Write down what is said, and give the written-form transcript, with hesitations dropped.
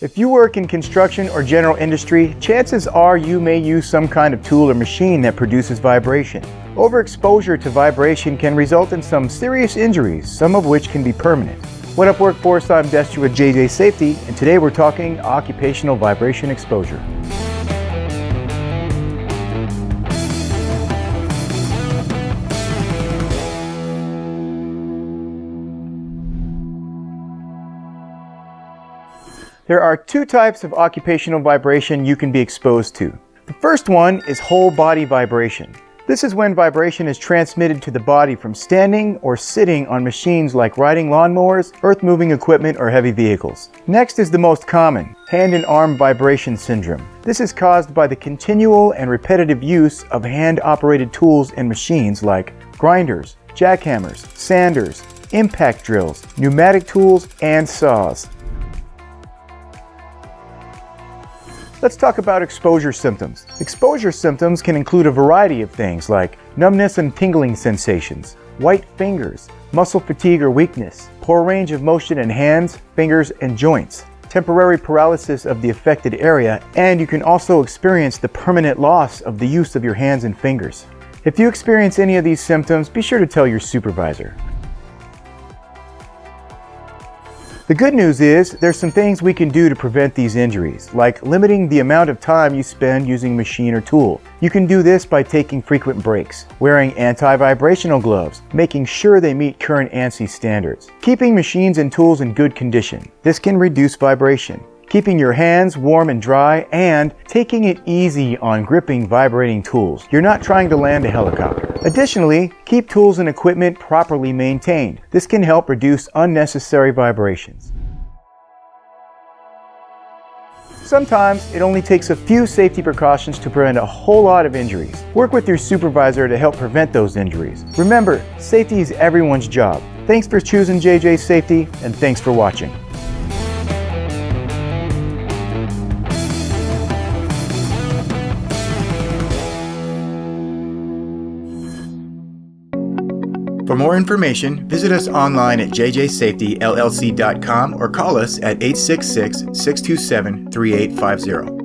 If you work in construction or general industry, chances are you may use some kind of tool or machine that produces vibration. Overexposure to vibration can result in some serious injuries, some of which can be permanent. What up, workforce? I'm Destry with JJ Safety, and today we're talking occupational vibration exposure. There are two types of occupational vibration you can be exposed to. The first one is whole body vibration. This is when vibration is transmitted to the body from standing or sitting on machines like riding lawnmowers, earth-moving equipment, or heavy vehicles. Next is the most common, hand and arm vibration syndrome. This is caused by the continual and repetitive use of hand-operated tools and machines like grinders, jackhammers, sanders, impact drills, pneumatic tools, and saws. Let's talk about exposure symptoms. Exposure symptoms can include a variety of things like numbness and tingling sensations, white fingers, muscle fatigue or weakness, poor range of motion in hands, fingers, and joints, temporary paralysis of the affected area, and you can also experience the permanent loss of the use of your hands and fingers. If you experience any of these symptoms, be sure to tell your supervisor. The good news is there's some things we can do to prevent these injuries, like limiting the amount of time you spend using a machine or tool. You can do this by taking frequent breaks, wearing anti-vibrational gloves, making sure they meet current ANSI standards, keeping machines and tools in good condition. This can reduce vibration. Keeping your hands warm and dry, and taking it easy on gripping vibrating tools. You're not trying to land a helicopter. Additionally, keep tools and equipment properly maintained. This can help reduce unnecessary vibrations. Sometimes it only takes a few safety precautions to prevent a whole lot of injuries. Work with your supervisor to help prevent those injuries. Remember, safety is everyone's job. Thanks for choosing JJ Safety, and thanks for watching. For more information, visit us online at jjsafetyllc.com or call us at 866-627-3850.